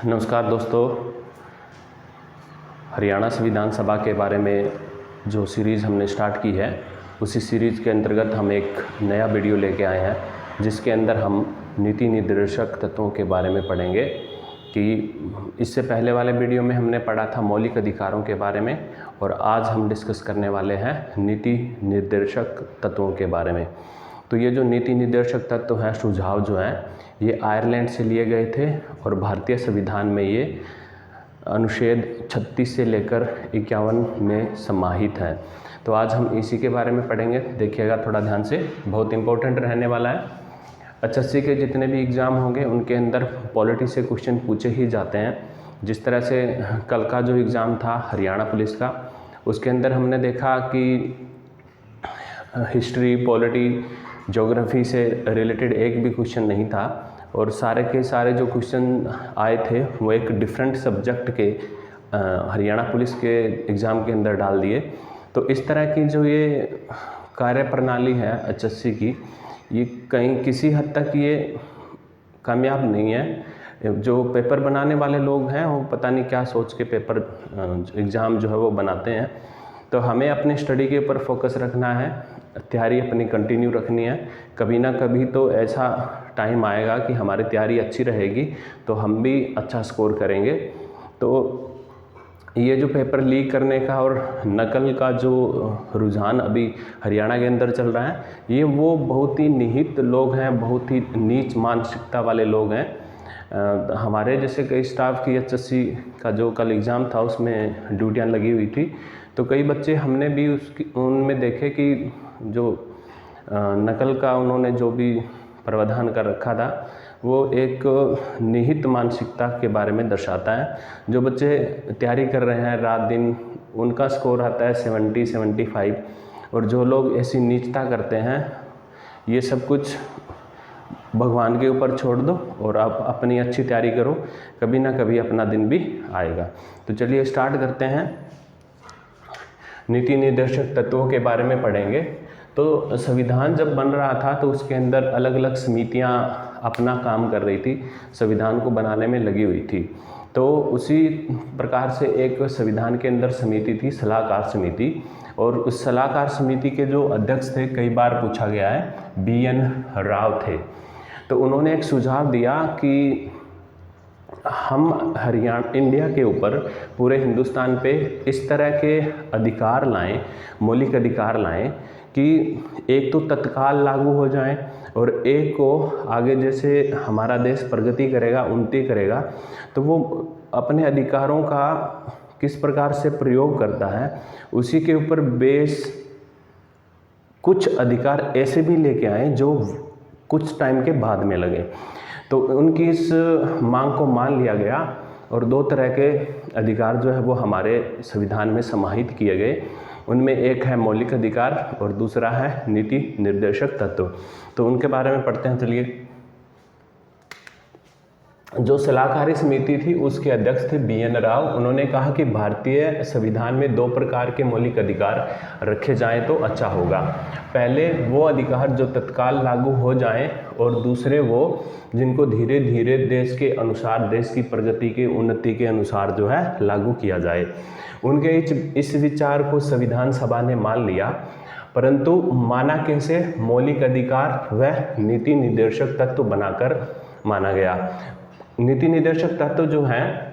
नमस्कार दोस्तों, हरियाणा संविधान सभा के बारे में जो सीरीज़ हमने स्टार्ट की है, उसी सीरीज़ के अंतर्गत हम एक नया वीडियो लेके आए हैं जिसके अंदर हम नीति निर्देशक तत्वों के बारे में पढ़ेंगे। कि इससे पहले वाले वीडियो में हमने पढ़ा था मौलिक अधिकारों के बारे में, और आज हम डिस्कस करने वाले हैं नीति निर्देशक तत्वों के बारे में। तो ये जो नीति निर्देशक तत्व हैं, सुझाव जो हैं, ये आयरलैंड से लिए गए थे और भारतीय संविधान में ये अनुच्छेद 36 से लेकर 51 में समाहित है। तो आज हम इसी के बारे में पढ़ेंगे। देखिएगा थोड़ा ध्यान से, बहुत इंपॉर्टेंट रहने वाला है। एचएससी के जितने भी एग्ज़ाम होंगे उनके अंदर पॉलिटी से क्वेश्चन पूछे ही जाते हैं। जिस तरह से कल का जो एग्ज़ाम था हरियाणा पुलिस का, उसके अंदर हमने देखा कि हिस्ट्री, पॉलिटी, ज्योग्राफी से रिलेटेड एक भी क्वेश्चन नहीं था, और सारे के सारे जो क्वेश्चन आए थे वो एक डिफरेंट सब्जेक्ट के हरियाणा पुलिस के एग्ज़ाम के अंदर डाल दिए। तो इस तरह की जो ये कार्यप्रणाली है एचएससी की, ये कहीं किसी हद तक ये कामयाब नहीं है। जो पेपर बनाने वाले लोग हैं वो पता नहीं क्या सोच के पेपर एग्ज़ाम जो है वो बनाते हैं। तो हमें अपने स्टडी के ऊपर फोकस रखना है, तैयारी अपनी कंटिन्यू रखनी है। कभी ना कभी तो ऐसा टाइम आएगा कि हमारी तैयारी अच्छी रहेगी तो हम भी अच्छा स्कोर करेंगे। तो ये जो पेपर लीक करने का और नकल का जो रुझान अभी हरियाणा के अंदर चल रहा है, ये वो बहुत ही निहित लोग हैं, बहुत ही नीच मानसिकता वाले लोग हैं। हमारे जैसे कई स्टाफ की एचएससी का जो कल एग्ज़ाम था उसमें ड्यूटियाँ लगी हुई थी, तो कई बच्चे हमने भी उनमें देखे कि जो नकल का उन्होंने जो भी प्रावधान कर रखा था वो एक निहित मानसिकता के बारे में दर्शाता है। जो बच्चे तैयारी कर रहे हैं रात दिन, उनका स्कोर आता है 70-75, और जो लोग ऐसी नीचता करते हैं, ये सब कुछ भगवान के ऊपर छोड़ दो और आप अपनी अच्छी तैयारी करो, कभी ना कभी अपना दिन भी आएगा। तो चलिए स्टार्ट करते हैं। नीति निर्देशक तत्वों के बारे में पढ़ेंगे। तो संविधान जब बन रहा था तो उसके अंदर अलग अलग समितियां अपना काम कर रही थी, संविधान को बनाने में लगी हुई थी। तो उसी प्रकार से एक संविधान के अंदर समिति थी, सलाहकार समिति, और उस सलाहकार समिति के जो अध्यक्ष थे, कई बार पूछा गया है, BN राव थे। तो उन्होंने एक सुझाव दिया कि हम हरियाणा, इंडिया के ऊपर, पूरे हिंदुस्तान पे इस तरह के अधिकार लाएं, मौलिक अधिकार लाएं कि एक तो तत्काल लागू हो जाएं, और एक को आगे जैसे हमारा देश प्रगति करेगा, उन्नति करेगा, तो वो अपने अधिकारों का किस प्रकार से प्रयोग करता है उसी के ऊपर बेस कुछ अधिकार ऐसे भी लेके आए जो कुछ टाइम के बाद में लगे। तो उनकी इस मांग को मान लिया गया, और दो तरह के अधिकार जो है वो हमारे संविधान में समाहित किए गए। उनमें एक है मौलिक अधिकार और दूसरा है नीति निर्देशक तत्व। तो उनके बारे में पढ़ते हैं। चलिए, जो सलाहकारी समिति थी उसके अध्यक्ष थे BN राव। उन्होंने कहा कि भारतीय संविधान में दो प्रकार के मौलिक अधिकार रखे जाएं तो अच्छा होगा। पहले वो अधिकार जो तत्काल लागू हो जाएं, और दूसरे वो जिनको धीरे धीरे देश के अनुसार, देश की प्रगति के, उन्नति के अनुसार जो है लागू किया जाए। उनके इस विचार को संविधान सभा ने मान लिया, परंतु माना कैसे? मौलिक अधिकार व नीति निर्देशक तत्व बनाकर माना गया। नीति निर्देशक तत्व जो हैं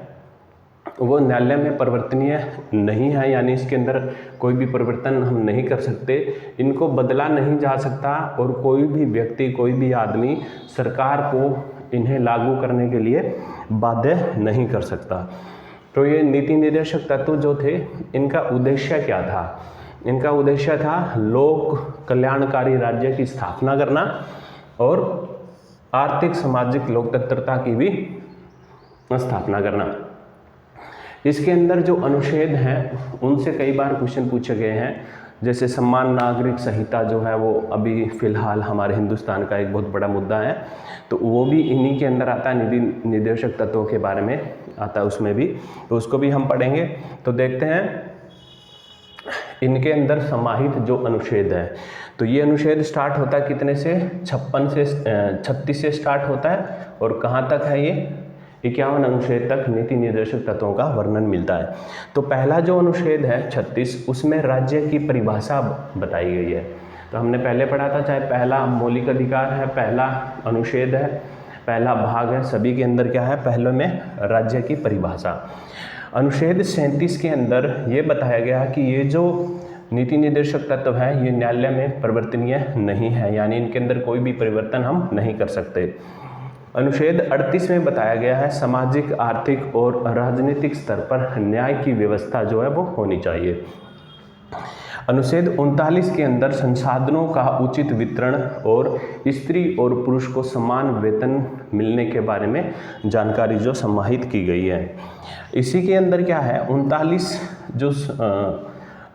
वो न्यायालय में परिवर्तनीय नहीं है, यानी इसके अंदर कोई भी परिवर्तन हम नहीं कर सकते, इनको बदला नहीं जा सकता, और कोई भी व्यक्ति, कोई भी आदमी सरकार को इन्हें लागू करने के लिए बाध्य नहीं कर सकता। तो ये नीति निर्देशक तत्व जो थे, इनका उद्देश्य क्या था? इनका उद्देश्य था लोक कल्याणकारी राज्य की स्थापना करना और आर्थिक सामाजिक लोकतंत्रता की भी स्थापना करना। इसके अंदर जो अनुच्छेद हैं उनसे कई बार क्वेश्चन पूछे गए हैं, जैसे समान नागरिक संहिता जो है वो अभी फ़िलहाल हमारे हिंदुस्तान का एक बहुत बड़ा मुद्दा है, तो वो भी इन्हीं के अंदर आता है, नीति निर्देशक तत्वों के बारे में आता है उसमें भी, तो उसको भी हम पढ़ेंगे। तो देखते हैं इनके अंदर समाहित जो अनुच्छेद है, तो ये अनुच्छेद स्टार्ट होता है कितने से? 36 से स्टार्ट होता है, और कहाँ तक है ये? 51 अनुच्छेद तक नीति निर्देशक तत्वों का वर्णन मिलता है। तो पहला जो अनुच्छेद है 36, उसमें राज्य की परिभाषा बताई गई है। तो हमने पहले पढ़ा था, चाहे पहला मौलिक अधिकार है, पहला अनुच्छेद है, पहला भाग है, सभी के अंदर क्या है, पहले में राज्य की परिभाषा। अनुच्छेद 37 के अंदर ये बताया गया है कि ये जो नीति निर्देशक तत्व है ये न्यायालय में परिवर्तनीय नहीं है, यानी इनके अंदर कोई भी परिवर्तन हम नहीं कर सकते। अनुच्छेद 38 में बताया गया है सामाजिक, आर्थिक और राजनीतिक स्तर पर न्याय की व्यवस्था जो है वो होनी चाहिए। अनुच्छेद 39 के अंदर संसाधनों का उचित वितरण और स्त्री और पुरुष को समान वेतन मिलने के बारे में जानकारी जो समाहित की गई है। इसी के अंदर क्या है, 39 जो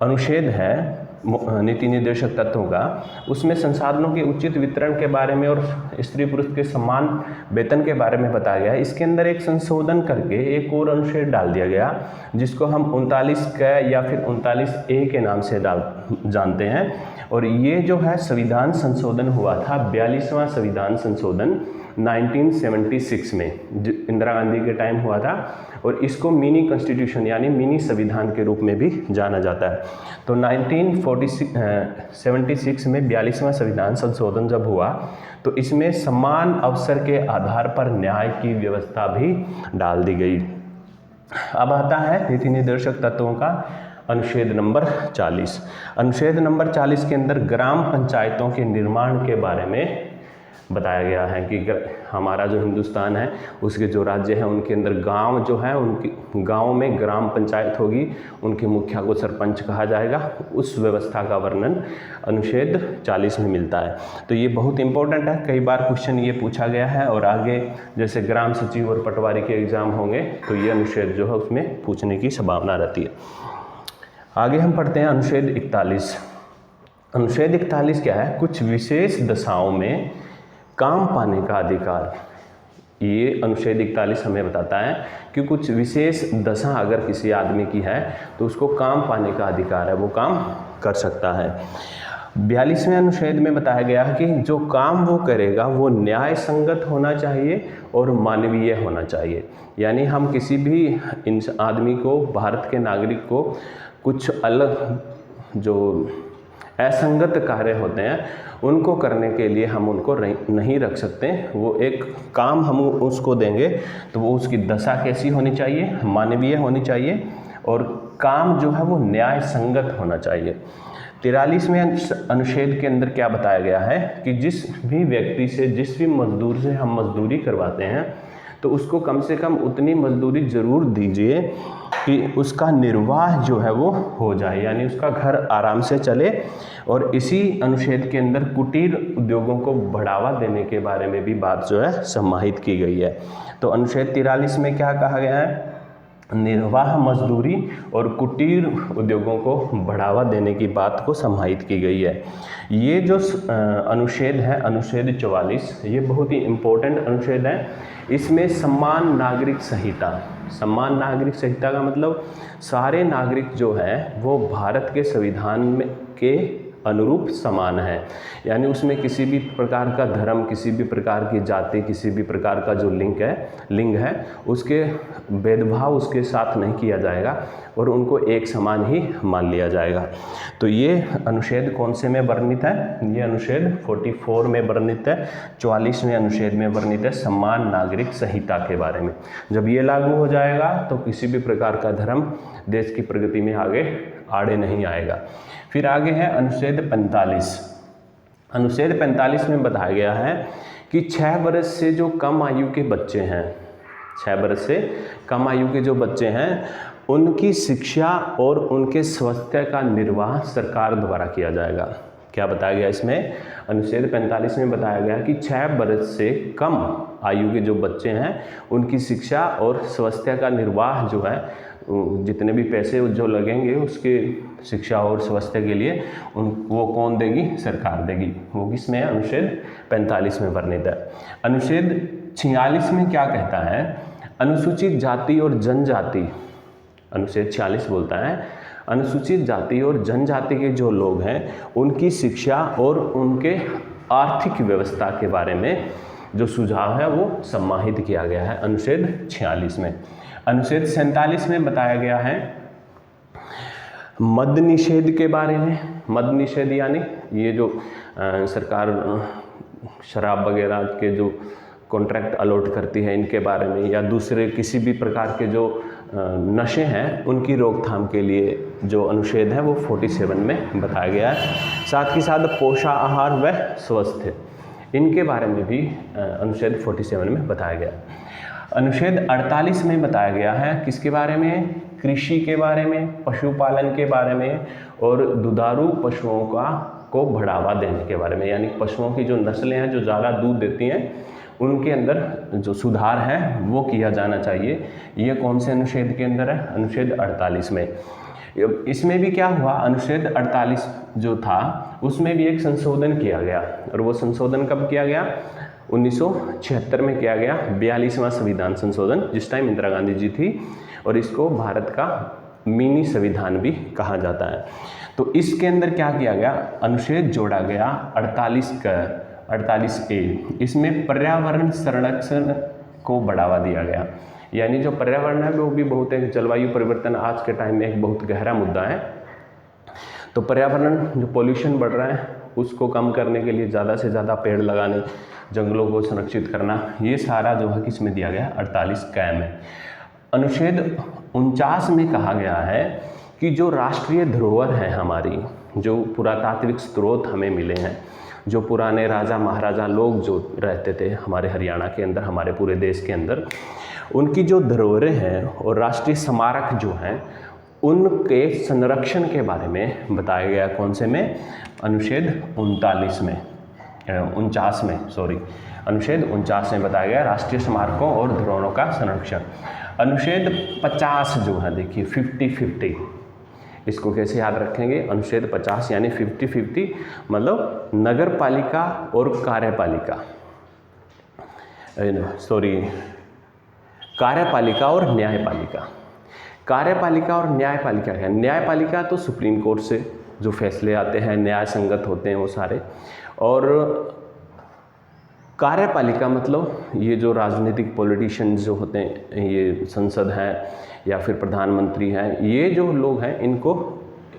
अनुच्छेद है नीति निर्देशक तत्वों का, उसमें संसाधनों के उचित वितरण के बारे में और स्त्री पुरुष के समान वेतन के बारे में बताया गया है। इसके अंदर एक संशोधन करके एक और अनुच्छेद डाल दिया गया, जिसको हम 39 क या फिर 39A के नाम से जानते हैं। और ये जो है संविधान संशोधन हुआ था, 42वां संविधान संशोधन 1976 में, इंदिरा गांधी के टाइम हुआ था। और इसको मिनी कॉन्स्टिट्यूशन यानी मिनी संविधान के रूप में भी जाना जाता है। तो 1976 में 42वां संविधान संशोधन जब हुआ तो इसमें समान अवसर के आधार पर न्याय की व्यवस्था भी डाल दी गई। अब आता है नीति निर्देशक तत्वों का अनुच्छेद नंबर 40। अनुच्छेद नंबर 40 के अंदर ग्राम पंचायतों के निर्माण के बारे में बताया गया है कि हमारा जो हिंदुस्तान है उसके जो राज्य हैं उनके अंदर गांव जो है, उनकी गांव में ग्राम पंचायत होगी, उनके मुखिया को सरपंच कहा जाएगा। उस व्यवस्था का वर्णन अनुच्छेद 40 में मिलता है। तो ये बहुत इंपॉर्टेंट है, कई बार क्वेश्चन ये पूछा गया है। और आगे जैसे ग्राम सचिव और पटवारी के एग्जाम होंगे तो ये अनुच्छेद जो है उसमें पूछने की संभावना रहती है। आगे हम पढ़ते हैं अनुच्छेद 41। अनुच्छेद 41 क्या है, कुछ विशेष दशाओं में काम पाने का अधिकार। ये अनुच्छेद 41 हमें बताता है कि कुछ विशेष दशा अगर किसी आदमी की है तो उसको काम पाने का अधिकार है, वो काम कर सकता है। 42वें अनुच्छेद में बताया गया है कि जो काम वो करेगा वो न्याय संगत होना चाहिए और मानवीय होना चाहिए। यानी हम किसी भी आदमी को, भारत के नागरिक को कुछ अलग जो असंगत कार्य होते हैं उनको करने के लिए हम उनको नहीं रख सकते। वो एक काम हम उसको देंगे तो वो उसकी दशा कैसी होनी चाहिए, मानवीय होनी चाहिए, और काम जो है वो न्याय संगत होना चाहिए। 43वें अनुच्छेद के अंदर क्या बताया गया है कि जिस भी व्यक्ति से, जिस भी मजदूर से हम मजदूरी करवाते हैं तो उसको कम से कम उतनी मजदूरी ज़रूर दीजिए कि उसका निर्वाह जो है वो हो जाए, यानी उसका घर आराम से चले। और इसी अनुच्छेद के अंदर कुटीर उद्योगों को बढ़ावा देने के बारे में भी बात जो है समाहित की गई है। तो अनुच्छेद 43 में क्या कहा गया है, निर्वाह मजदूरी और कुटीर उद्योगों को बढ़ावा देने की बात को समाहित की गई है। ये जो अनुच्छेद है, अनुच्छेद 44, ये बहुत ही इम्पोर्टेंट अनुच्छेद है। इसमें समान नागरिक संहिता, समान नागरिक संहिता का मतलब सारे नागरिक जो हैं वो भारत के संविधान में के अनुरूप समान है। यानी उसमें किसी भी प्रकार का धर्म, किसी भी प्रकार की जाति, किसी भी प्रकार का जो लिंग है उसके भेदभाव उसके साथ नहीं किया जाएगा और उनको एक समान ही मान लिया जाएगा। तो ये अनुच्छेद कौन से में वर्णित है, ये अनुच्छेद 44 में वर्णित है। 44वें अनुच्छेद में वर्णित है समान नागरिक संहिता के बारे में। जब ये लागू हो जाएगा तो किसी भी प्रकार का धर्म देश की प्रगति में आड़े नहीं आएगा। फिर आगे है अनुच्छेद 45। अनुच्छेद 45 में बताया गया है कि 6 वर्ष से जो कम आयु के बच्चे हैं, 6 वर्ष से कम आयु के जो बच्चे हैं उनकी शिक्षा और उनके स्वास्थ्य का निर्वाह सरकार द्वारा किया जाएगा। क्या बताया गया इसमें, अनुच्छेद 45 में बताया गया कि 6 वर्ष से कम आयु के जो बच्चे हैं उनकी शिक्षा और स्वास्थ्य का निर्वाह जो है, जितने भी पैसे जो लगेंगे उसके शिक्षा और स्वास्थ्य के लिए वो कौन देगी, सरकार देगी। वो किसमें है, अनुच्छेद 45 में वर्णित है। अनुच्छेद 46 में क्या कहता है, अनुसूचित जाति और जनजाति, अनुच्छेद 46 बोलता है अनुसूचित जाति और जनजाति के जो लोग हैं उनकी शिक्षा और उनके आर्थिक व्यवस्था के बारे में जो सुझाव है वो सम्मानित किया गया है अनुच्छेद 46 में। अनुच्छेद 47 में बताया गया है मद निषेध के बारे में। मद निषेध यानी ये जो सरकार शराब वगैरह के जो कॉन्ट्रैक्ट अलॉट करती है इनके बारे में, या दूसरे किसी भी प्रकार के जो नशे हैं उनकी रोकथाम के लिए जो अनुच्छेद है वो 47 में बताया गया है। साथ ही साथ पोषाहार व स्वास्थ्य, इनके बारे में भी अनुच्छेद 47 में बताया गया। अनुच्छेद 48 में बताया गया है किसके बारे में? कृषि के बारे में, पशुपालन के बारे में और दुधारू पशुओं को बढ़ावा देने के बारे में, यानी पशुओं की जो नस्लें हैं जो ज़्यादा दूध देती हैं उनके अंदर जो सुधार है वो किया जाना चाहिए। ये कौन से अनुच्छेद के अंदर है? अनुच्छेद 48 में। इसमें भी क्या हुआ, अनुच्छेद 48 जो था उसमें भी एक संशोधन किया गया, और वो संशोधन कब किया गया? 1976 में किया गया, 42वां संविधान संशोधन, जिस टाइम इंदिरा गांधी जी थी, और इसको भारत का मिनी संविधान भी कहा जाता है। तो इसके अंदर क्या किया गया? अनुच्छेद जोड़ा गया 48A। इसमें पर्यावरण संरक्षण को बढ़ावा दिया गया, यानी जो पर्यावरण है वो भी बहुत एक जलवायु परिवर्तन आज के टाइम में एक बहुत गहरा मुद्दा है। तो पर्यावरण जो पोल्यूशन बढ़ रहा है उसको कम करने के लिए ज़्यादा से ज़्यादा पेड़ लगाने, जंगलों को संरक्षित करना, ये सारा जो है किस में दिया गया? 48K में। अनुच्छेद 49 में कहा गया है कि जो राष्ट्रीय धरोहर है हमारी, जो पुरातात्विक स्रोत हमें मिले हैं, जो पुराने राजा महाराजा लोग जो रहते थे हमारे हरियाणा के अंदर, हमारे पूरे देश के अंदर, उनकी जो धरोहरें हैं और राष्ट्रीय स्मारक जो हैं उनके संरक्षण के बारे में बताया गया। कौन से में? अनुच्छेद 49 में, 49 में, सॉरी, अनुच्छेद 49 में बताया गया राष्ट्रीय स्मारकों और धरोहरों का संरक्षण। अनुच्छेद 50 जो है, देखिए 50-50, इसको कैसे याद रखेंगे? अनुच्छेद 50 यानी 50-50 मतलब नगर पालिका और कार्यपालिका, सॉरी, कार्यपालिका और न्यायपालिका। कार्यपालिका और न्यायपालिका है। न्यायपालिका तो सुप्रीम कोर्ट से जो फैसले आते हैं न्याय संगत होते हैं वो सारे, और कार्यपालिका मतलब ये जो राजनीतिक पॉलिटिशियन जो होते हैं, ये संसद है या फिर प्रधानमंत्री हैं, ये जो लोग हैं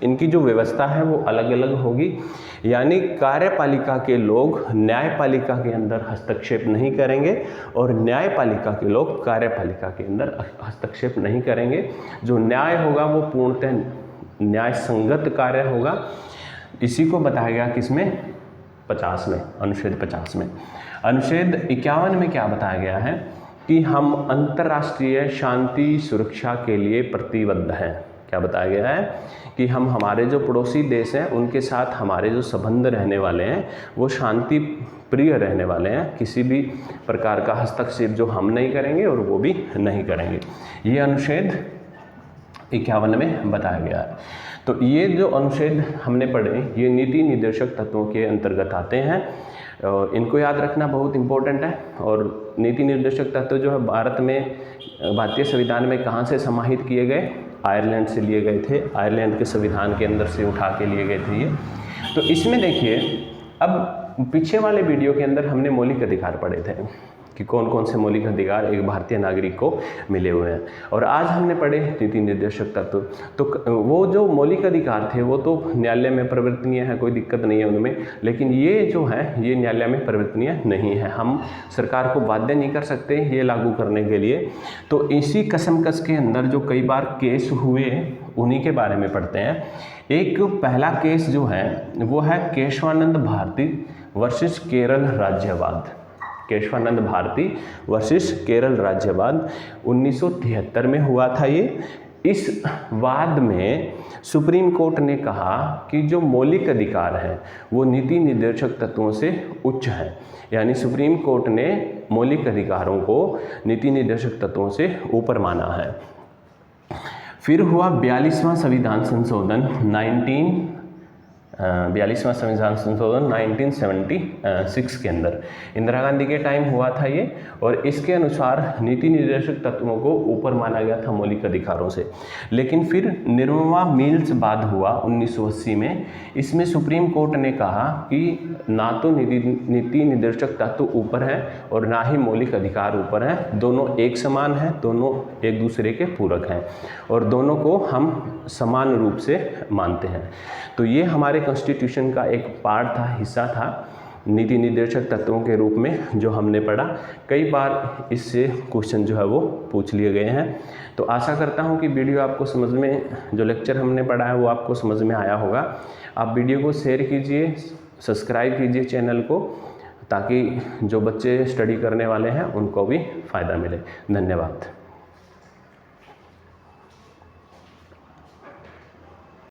इनकी जो व्यवस्था है वो अलग अलग होगी। यानी कार्यपालिका के लोग न्यायपालिका के अंदर हस्तक्षेप नहीं करेंगे और न्यायपालिका के लोग कार्यपालिका के अंदर हस्तक्षेप नहीं करेंगे। जो न्याय होगा वो पूर्णतः न्याय संगत कार्य होगा। इसी को बताया गया किसमें? 50 में, अनुच्छेद 50 में। अनुच्छेद 51 में क्या बताया गया है कि हम अंतर्राष्ट्रीय शांति सुरक्षा के लिए प्रतिबद्ध हैं। क्या बताया गया है कि हम हमारे जो पड़ोसी देश हैं उनके साथ हमारे जो संबंध रहने वाले हैं वो शांति प्रिय रहने वाले हैं, किसी भी प्रकार का हस्तक्षेप जो हम नहीं करेंगे और वो भी नहीं करेंगे। ये अनुच्छेद 51 में बताया गया है। तो ये जो अनुच्छेद हमने पढ़े ये नीति निर्देशक तत्वों के अंतर्गत आते हैं, और इनको याद रखना बहुत इम्पोर्टेंट है। और नीति निर्देशक तत्व जो है भारतीय संविधान में कहाँ से समाहित किए गए? आयरलैंड से लिए गए थे, आयरलैंड के संविधान के अंदर से उठा के लिए गए थे ये। तो इसमें देखिए, अब पीछे वाले वीडियो के अंदर हमने मौलिक अधिकार पढ़े थे कि कौन कौन से मौलिक अधिकार एक भारतीय नागरिक को मिले हुए हैं, और आज हमने पढ़े नीति निर्देशक तत्व। तो वो जो मौलिक अधिकार थे वो तो न्यायालय में परिवर्तनीय है, कोई दिक्कत नहीं है उनमें, लेकिन ये जो है ये न्यायालय में परिवर्तनीय नहीं है। हम सरकार को बाध्य नहीं कर सकते ये लागू करने के लिए। तो इसी कसमकस के अंदर जो कई बार केस हुए उन्हीं के बारे में पढ़ते हैं। एक पहला केस जो है वो है केशवानंद भारती वर्सेस केरल राज्यवाद। केशवानंद भारती वर्सेस केरल राज्यवाद 1973 में हुआ था ये। इस वाद में सुप्रीम कोर्ट ने कहा कि जो मौलिक अधिकार हैं वो नीति निर्देशक तत्वों से उच्च हैं, यानी सुप्रीम कोर्ट ने मौलिक अधिकारों को नीति निर्देशक तत्वों से ऊपर माना है। फिर हुआ 42वां संविधान संशोधन 42वां संविधान संशोधन 1976 के अंदर इंदिरा गांधी के टाइम हुआ था ये, और इसके अनुसार नीति निर्देशक तत्वों को ऊपर माना गया था मौलिक अधिकारों से। लेकिन फिर निर्ममा मिल्स बाद हुआ 1980 में, इसमें सुप्रीम कोर्ट ने कहा कि ना तो नीति निर्देशक तत्व ऊपर है और ना ही मौलिक अधिकार ऊपर है, दोनों एक समान हैं, दोनों एक दूसरे के पूरक हैं और दोनों को हम समान रूप से मानते हैं। तो ये हमारे कॉन्स्टिट्यूशन का एक पार्ट था, हिस्सा था, नीति निर्देशक तत्वों के रूप में जो हमने पढ़ा। कई बार इससे क्वेश्चन जो है वो पूछ लिए गए हैं। तो आशा करता हूँ कि वीडियो आपको समझ में, जो लेक्चर हमने पढ़ा है वो आपको समझ में आया होगा। आप वीडियो को शेयर कीजिए, सब्सक्राइब कीजिए चैनल को, ताकि जो बच्चे स्टडी करने वाले हैं उनको भी फ़ायदा मिले। धन्यवाद।